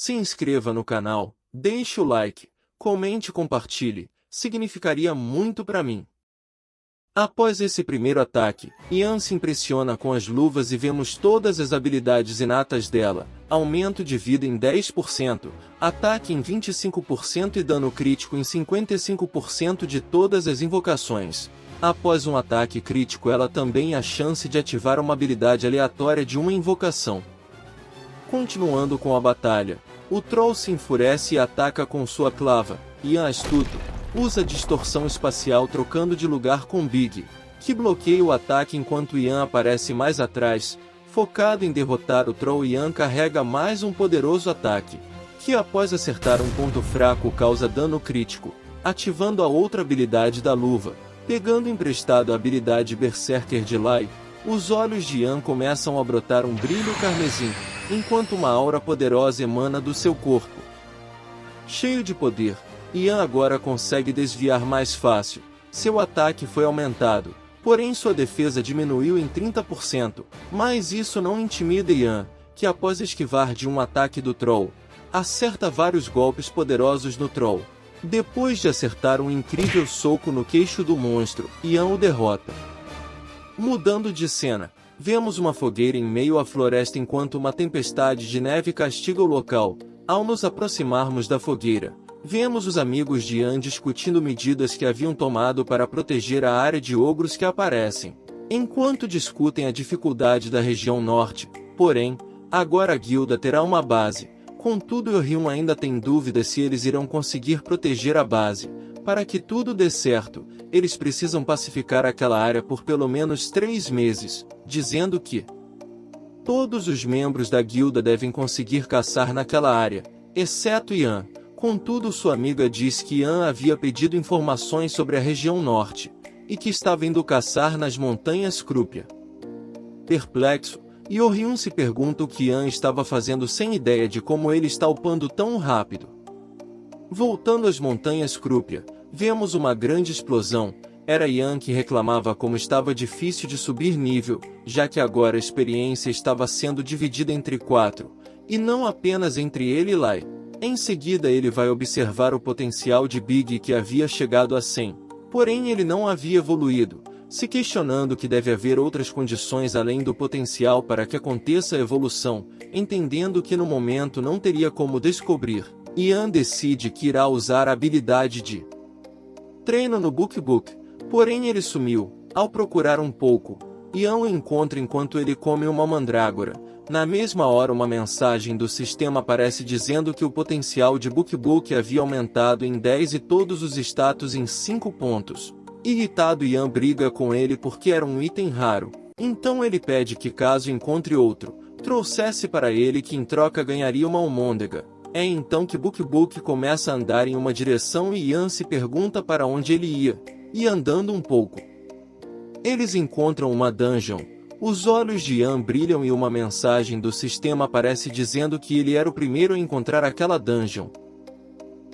Se inscreva no canal, deixe o like, comente e compartilhe, significaria muito para mim. Após esse primeiro ataque, Yan se impressiona com as luvas e vemos todas as habilidades inatas dela, aumento de vida em 10%, ataque em 25% e dano crítico em 55% de todas as invocações. Após um ataque crítico ela também tem a chance de ativar uma habilidade aleatória de uma invocação. Continuando com a batalha, o Troll se enfurece e ataca com sua clava. Yan astuto usa distorção espacial trocando de lugar com Big, que bloqueia o ataque enquanto Yan aparece mais atrás. Focado em derrotar o Troll, Yan carrega mais um poderoso ataque, que após acertar um ponto fraco causa dano crítico, ativando a outra habilidade da luva. Pegando emprestado a habilidade Berserker de Lai, os olhos de Yan começam a brotar um brilho carmesim, enquanto uma aura poderosa emana do seu corpo. Cheio de poder, Yan agora consegue desviar mais fácil. Seu ataque foi aumentado, porém sua defesa diminuiu em 30%, mas isso não intimida Yan, que após esquivar de um ataque do Troll, acerta vários golpes poderosos no Troll. Depois de acertar um incrível soco no queixo do monstro, Yan o derrota. Mudando de cena, vemos uma fogueira em meio à floresta enquanto uma tempestade de neve castiga o local. Ao nos aproximarmos da fogueira, vemos os amigos de Yan discutindo medidas que haviam tomado para proteger a área de ogros que aparecem. Enquanto discutem a dificuldade da região norte, porém, agora a guilda terá uma base. Contudo, Orion ainda tem dúvidas se eles irão conseguir proteger a base. Para que tudo dê certo, eles precisam pacificar aquela área por pelo menos 3 meses, dizendo que todos os membros da guilda devem conseguir caçar naquela área, exceto Yan. Contudo, sua amiga diz que Yan havia pedido informações sobre a região norte, e que estava indo caçar nas montanhas Krupia. Perplexo, Orion se pergunta o que Yan estava fazendo sem ideia de como ele está upando tão rápido. Voltando às montanhas Krupia, vemos uma grande explosão. Era Yan que reclamava como estava difícil de subir nível, já que agora a experiência estava sendo dividida entre 4, e não apenas entre ele e Lai. Em seguida ele vai observar o potencial de Big que havia chegado a 100, porém ele não havia evoluído, se questionando que deve haver outras condições além do potencial para que aconteça a evolução, entendendo que no momento não teria como descobrir. Yan decide que irá usar a habilidade de treino no Book, porém ele sumiu. Ao procurar um pouco, Yan o encontra enquanto ele come uma mandrágora. Na mesma hora uma mensagem do sistema aparece dizendo que o potencial de Book havia aumentado em 10 e todos os status em 5 pontos. Irritado, Yan briga com ele porque era um item raro, então ele pede que caso encontre outro, trouxesse para ele que em troca ganharia uma almôndega. É então que Book começa a andar em uma direção e Yan se pergunta para onde ele ia, e andando um pouco, eles encontram uma dungeon. Os olhos de Yan brilham e uma mensagem do sistema aparece dizendo que ele era o primeiro a encontrar aquela dungeon.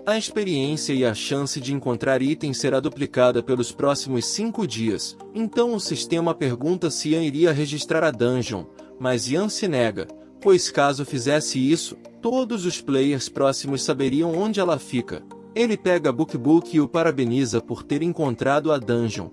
A experiência e a chance de encontrar itens será duplicada pelos próximos 5 dias, então o sistema pergunta se Yan iria registrar a dungeon, mas Yan se nega, pois caso fizesse isso, todos os players próximos saberiam onde ela fica. Ele pega Book e o parabeniza por ter encontrado a dungeon.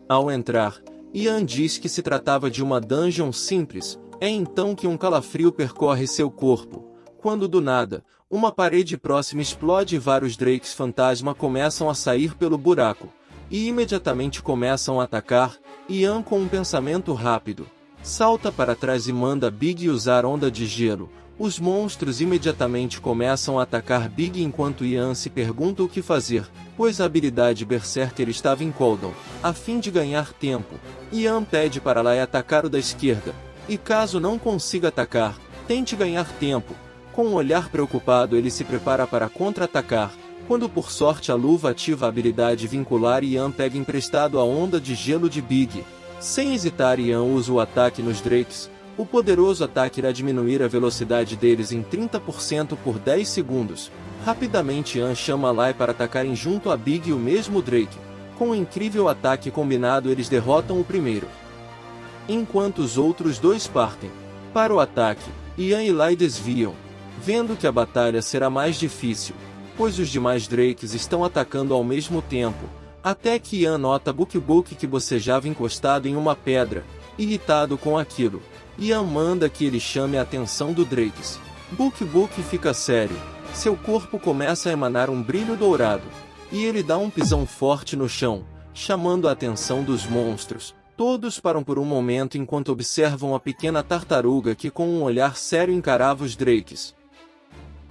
Ao entrar, Yan diz que se tratava de uma dungeon simples. É então que um calafrio percorre seu corpo, quando do nada, uma parede próxima explode e vários Drakes fantasma começam a sair pelo buraco, e imediatamente começam a atacar. Yan, com um pensamento rápido, salta para trás e manda Big usar onda de gelo. Os monstros imediatamente começam a atacar Big enquanto Yan se pergunta o que fazer, pois a habilidade Berserker estava em cooldown. A fim de ganhar tempo, Yan pede para Lai atacar o da esquerda, e caso não consiga atacar, tente ganhar tempo. Com um olhar preocupado ele se prepara para contra-atacar, quando por sorte a luva ativa a habilidade vincular e Yan pega emprestado a onda de gelo de Big. Sem hesitar, Yan usa o ataque nos Drakes. O poderoso ataque irá diminuir a velocidade deles em 30% por 10 segundos. Rapidamente Yan chama Lai para atacarem junto a Big e o mesmo Drake. Com um incrível ataque combinado eles derrotam o primeiro, enquanto os outros dois partem para o ataque. Yan e Lai desviam. Vendo que a batalha será mais difícil, pois os demais Drakes estão atacando ao mesmo tempo, até que Ian nota Buk Buk que bocejava encostado em uma pedra. Irritado com aquilo, Ian manda que ele chame a atenção do Drakes. Buk Buk fica sério, seu corpo começa a emanar um brilho dourado, e ele dá um pisão forte no chão, chamando a atenção dos monstros. Todos param por um momento enquanto observam a pequena tartaruga que com um olhar sério encarava os Drakes.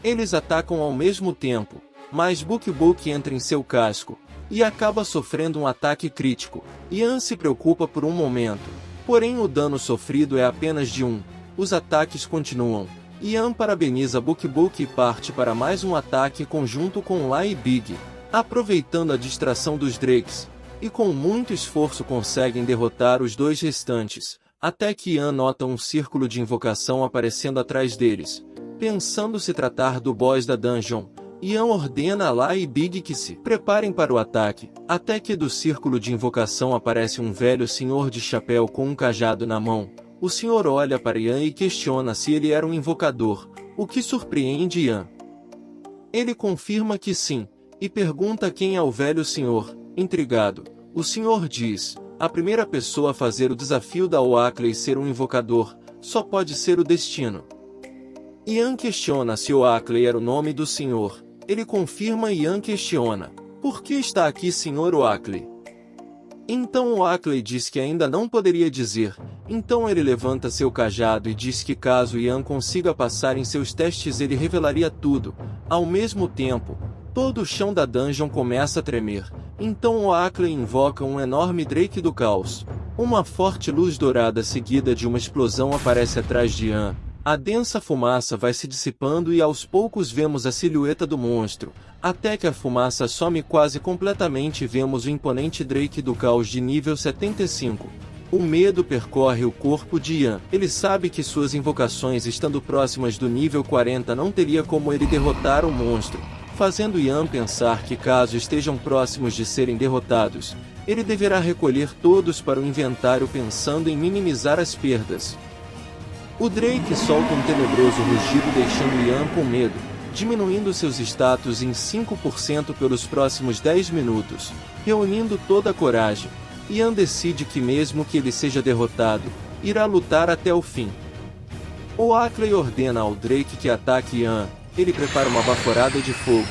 Eles atacam ao mesmo tempo, mas Buk Buk entra em seu casco, e acaba sofrendo um ataque crítico. Ian se preocupa por um momento, porém o dano sofrido é apenas de 1. Os ataques continuam. Ian parabeniza Buk Buk e parte para mais um ataque conjunto com Lai e Big, aproveitando a distração dos Drakes, e com muito esforço conseguem derrotar os dois restantes, até que Ian nota um círculo de invocação aparecendo atrás deles. Pensando se tratar do boss da dungeon, Ian ordena a Lai e Big que se preparem para o ataque, até que do círculo de invocação aparece um velho senhor de chapéu com um cajado na mão. O senhor olha para Ian e questiona se ele era um invocador, o que surpreende Ian. Ele confirma que sim, e pergunta quem é o velho senhor. Intrigado, o senhor diz: a primeira pessoa a fazer o desafio da Oakley ser um invocador, só pode ser o destino. Ian questiona se Oakley era o nome do senhor. Ele confirma e Ian questiona: por que está aqui Sr. Oakley? Então Oakley diz que ainda não poderia dizer. Então ele levanta seu cajado e diz que caso Ian consiga passar em seus testes ele revelaria tudo. Ao mesmo tempo, todo o chão da dungeon começa a tremer. Então Oakley invoca um enorme Drake do caos. Uma forte luz dourada seguida de uma explosão aparece atrás de Ian. A densa fumaça vai se dissipando e aos poucos vemos a silhueta do monstro, até que a fumaça some quase completamente e vemos o imponente Drake do caos de nível 75. O medo percorre o corpo de Ian. Ele sabe que suas invocações estando próximas do nível 40 não teria como ele derrotar o monstro, fazendo Ian pensar que caso estejam próximos de serem derrotados, ele deverá recolher todos para o inventário pensando em minimizar as perdas. O Drake solta um tenebroso rugido deixando Ian com medo, diminuindo seus status em 5% pelos próximos 10 minutos. Reunindo toda a coragem, Ian decide que mesmo que ele seja derrotado, irá lutar até o fim. Oakley ordena ao Drake que ataque Ian. Ele prepara uma baforada de fogo,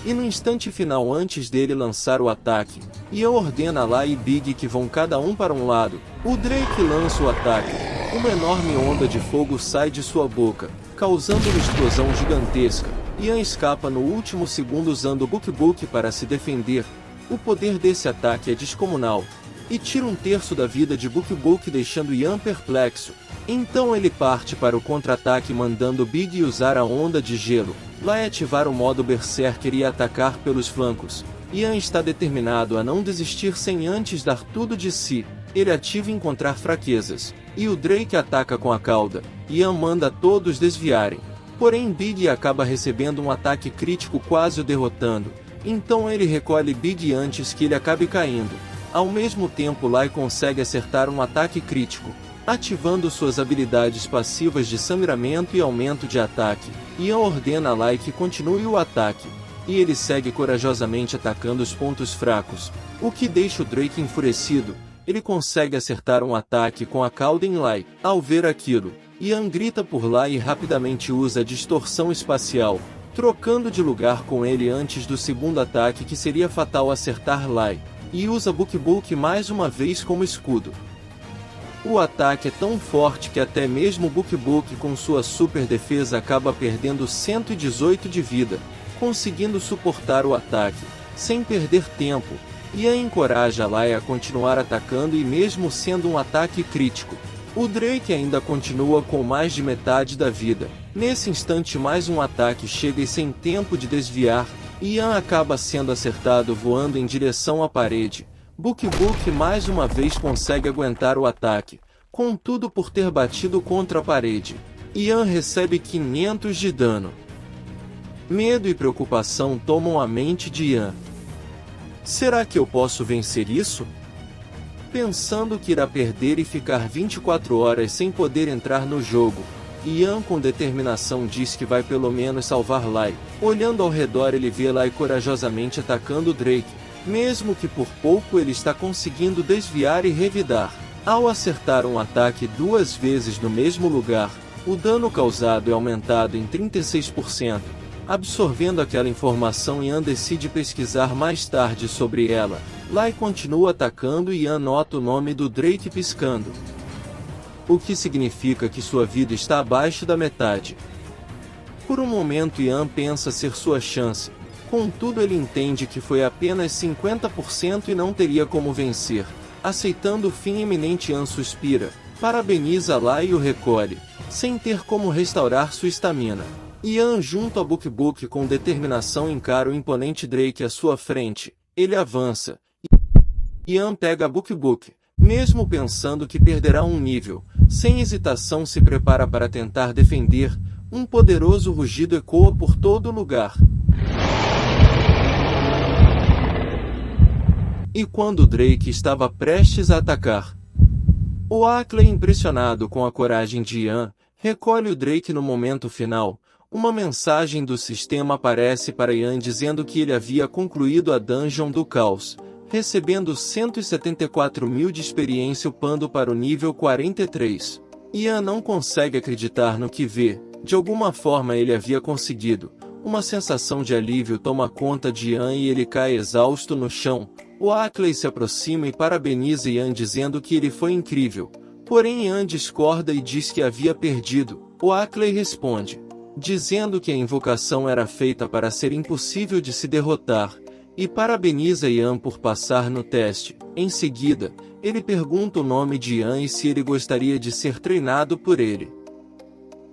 e no instante final antes dele lançar o ataque, Ian ordena a Lai e Big que vão cada um para um lado. O Drake lança o ataque. Uma enorme onda de fogo sai de sua boca, causando uma explosão gigantesca. Ian escapa no último segundo usando Buk Buk para se defender. O poder desse ataque é descomunal, e tira 1/3 da vida de Buk Buk deixando Ian perplexo. Então ele parte para o contra-ataque mandando Big usar a onda de gelo, Lai ativar o modo Berserker e atacar pelos flancos. Ian está determinado a não desistir sem antes dar tudo de si. Ele ativa encontrar fraquezas, e o Drake ataca com a cauda. Ian manda todos desviarem. Porém Big acaba recebendo um ataque crítico quase o derrotando. Então ele recolhe Big antes que ele acabe caindo. Ao mesmo tempo Lai consegue acertar um ataque crítico, ativando suas habilidades passivas de sangramento e aumento de ataque. Ian ordena a Lai que continue o ataque, e ele segue corajosamente atacando os pontos fracos, o que deixa o Drake enfurecido. Ele consegue acertar um ataque com a cauda em Lai. Ao ver aquilo, Ian grita por Lai e rapidamente usa a distorção espacial, trocando de lugar com ele antes do segundo ataque que seria fatal acertar Lai, e usa Buk Buk mais uma vez como escudo. O ataque é tão forte que até mesmo Buk Buk com sua super defesa acaba perdendo 118 de vida, conseguindo suportar o ataque, sem perder tempo. Ian encoraja Lai a continuar atacando e mesmo sendo um ataque crítico, o Drake ainda continua com mais de metade da vida. Nesse instante mais um ataque chega e sem tempo de desviar, Ian acaba sendo acertado voando em direção à parede. Buk Buk mais uma vez consegue aguentar o ataque, contudo por ter batido contra a parede, Ian recebe 500 de dano. Medo e preocupação tomam a mente de Ian. Será que eu posso vencer isso? Pensando que irá perder e ficar 24 horas sem poder entrar no jogo, Ian com determinação diz que vai pelo menos salvar Lai. Olhando ao redor ele vê Lai corajosamente atacando Drake. Mesmo que por pouco ele está conseguindo desviar e revidar. Ao acertar um ataque 2 vezes no mesmo lugar, o dano causado é aumentado em 36%. Absorvendo aquela informação, Ian decide pesquisar mais tarde sobre ela. Lai continua atacando e Ian nota o nome do Drake piscando, o que significa que sua vida está abaixo da metade. Por um momento Ian pensa ser sua chance, contudo ele entende que foi apenas 50% e não teria como vencer. Aceitando o fim iminente, Ian suspira, parabeniza Lai e o recolhe, sem ter como restaurar sua estamina. Ian junto a Buk com determinação encara o imponente Drake à sua frente. Ele avança. Ian pega a Buk, mesmo pensando que perderá um nível. Sem hesitação se prepara para tentar defender. Um poderoso rugido ecoa por todo o lugar. E quando Drake estava prestes a atacar, Oakley, impressionado com a coragem de Ian, recolhe o Drake no momento final. Uma mensagem do sistema aparece para Ian dizendo que ele havia concluído a Dungeon do Caos, recebendo 174.000 de experiência upando para o nível 43. Ian não consegue acreditar no que vê. De alguma forma ele havia conseguido. Uma sensação de alívio toma conta de Ian e ele cai exausto no chão. Oakley se aproxima e parabeniza Ian dizendo que ele foi incrível. Porém Ian discorda e diz que havia perdido. Oakley responde, dizendo que a invocação era feita para ser impossível de se derrotar, e parabeniza Ian por passar no teste. Em seguida, ele pergunta o nome de Ian e se ele gostaria de ser treinado por ele.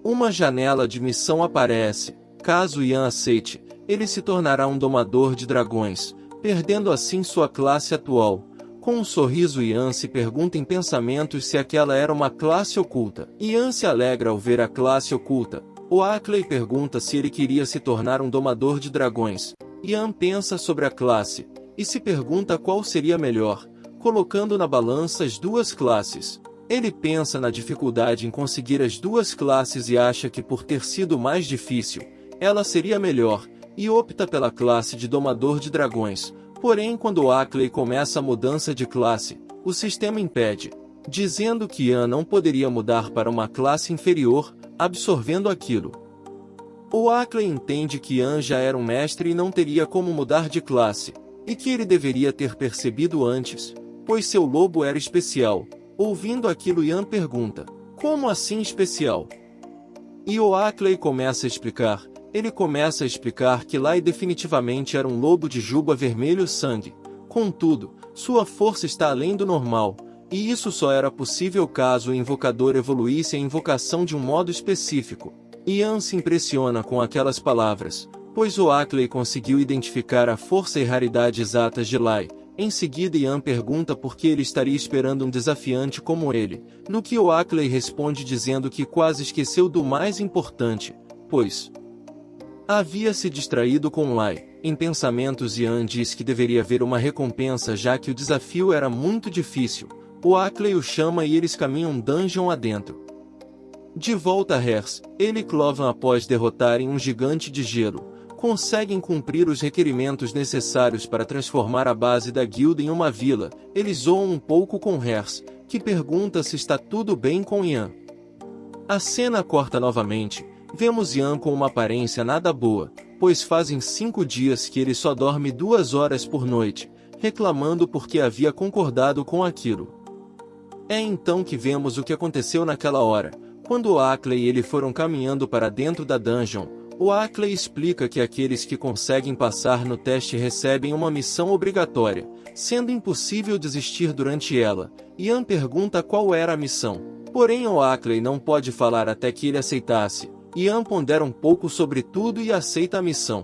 Uma janela de missão aparece. Caso Ian aceite, ele se tornará um domador de dragões, perdendo assim sua classe atual. Com um sorriso Ian se pergunta em pensamentos se aquela era uma classe oculta. Ian se alegra ao ver a classe oculta. Oakley pergunta se ele queria se tornar um domador de dragões. Ian pensa sobre a classe, e se pergunta qual seria melhor, colocando na balança as duas classes. Ele pensa na dificuldade em conseguir as duas classes e acha que por ter sido mais difícil, ela seria melhor, e opta pela classe de domador de dragões. Porém quando Oakley começa a mudança de classe, o sistema impede, dizendo que Ian não poderia mudar para uma classe inferior, absorvendo aquilo. Oakley entende que Ian já era um mestre e não teria como mudar de classe, e que ele deveria ter percebido antes, pois seu lobo era especial. Ouvindo aquilo Ian pergunta, como assim especial? E Oakley começa a explicar. Ele começa a explicar que Lai definitivamente era um lobo de juba vermelho sangue. Contudo, sua força está além do normal, e isso só era possível caso o invocador evoluísse a invocação de um modo específico. Ian se impressiona com aquelas palavras, pois Oakley conseguiu identificar a força e raridade exatas de Lai. Em seguida Ian pergunta por que ele estaria esperando um desafiante como ele, no que Oakley responde dizendo que quase esqueceu do mais importante, pois havia se distraído com Lai. Em pensamentos Ian diz que deveria haver uma recompensa já que o desafio era muito difícil. Oakley o chama e eles caminham dungeon adentro. De volta a Hers, ele e Clovan após derrotarem um gigante de gelo, conseguem cumprir os requerimentos necessários para transformar a base da guilda em uma vila. Eles zoam um pouco com Hers, que pergunta se está tudo bem com Ian. A cena corta novamente. Vemos Ian com uma aparência nada boa, pois fazem 5 dias que ele só dorme 2 horas por noite, reclamando porque havia concordado com aquilo. É então que vemos o que aconteceu naquela hora. Quando Oakley e ele foram caminhando para dentro da dungeon, Oakley explica que aqueles que conseguem passar no teste recebem uma missão obrigatória, sendo impossível desistir durante ela. Ian pergunta qual era a missão. Porém Oakley não pode falar até que ele aceitasse. Ian pondera um pouco sobre tudo e aceita a missão.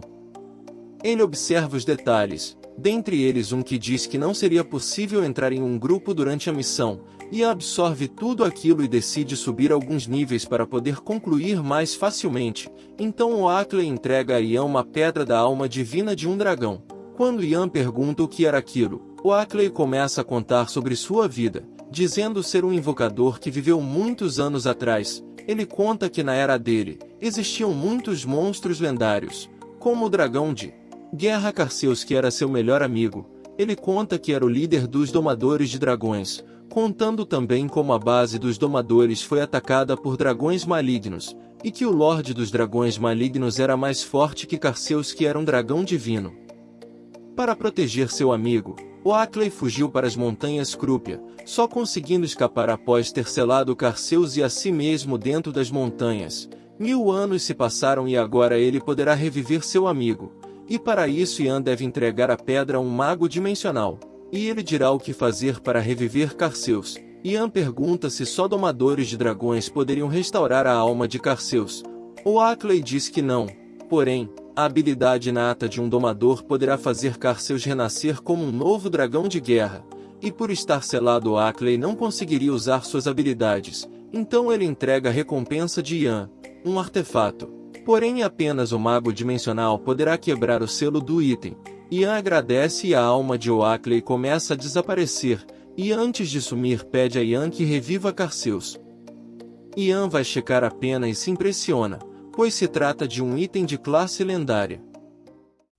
Ele observa os detalhes, dentre eles um que diz que não seria possível entrar em um grupo durante a missão. Ian absorve tudo aquilo e decide subir alguns níveis para poder concluir mais facilmente. Então Oakley entrega a Ian uma pedra da alma divina de um dragão. Quando Ian pergunta o que era aquilo, Oakley começa a contar sobre sua vida, dizendo ser um invocador que viveu muitos anos atrás. Ele conta que na era dele, existiam muitos monstros lendários, como o dragão de guerra Carseus, que era seu melhor amigo. Ele conta que era o líder dos domadores de dragões, contando também como a base dos domadores foi atacada por dragões malignos, e que o Lorde dos Dragões Malignos era mais forte que Carseus, que era um dragão divino. Para proteger seu amigo, Oakley fugiu para as montanhas Crúpia, só conseguindo escapar após ter selado Carseus e a si mesmo dentro das montanhas. 1000 anos se passaram e agora ele poderá reviver seu amigo. E para isso Ian deve entregar a pedra a um mago dimensional. E ele dirá o que fazer para reviver Carseus. Ian pergunta se só domadores de dragões poderiam restaurar a alma de Carseus. Oakley diz que não, porém, a habilidade inata de um domador poderá fazer Carseus renascer como um novo dragão de guerra. E por estar selado, Oakley não conseguiria usar suas habilidades, então ele entrega a recompensa de Ian, um artefato. Porém apenas o mago dimensional poderá quebrar o selo do item. Ian agradece e a alma de Oakley começa a desaparecer, e antes de sumir pede a Ian que reviva Carseus. Ian vai checar a pena e se impressiona, pois se trata de um item de classe lendária.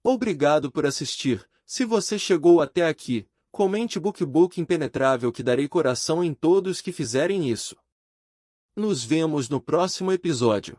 Obrigado por assistir. Se você chegou até aqui, comente BookBook impenetrável que darei coração em todos que fizerem isso. Nos vemos no próximo episódio.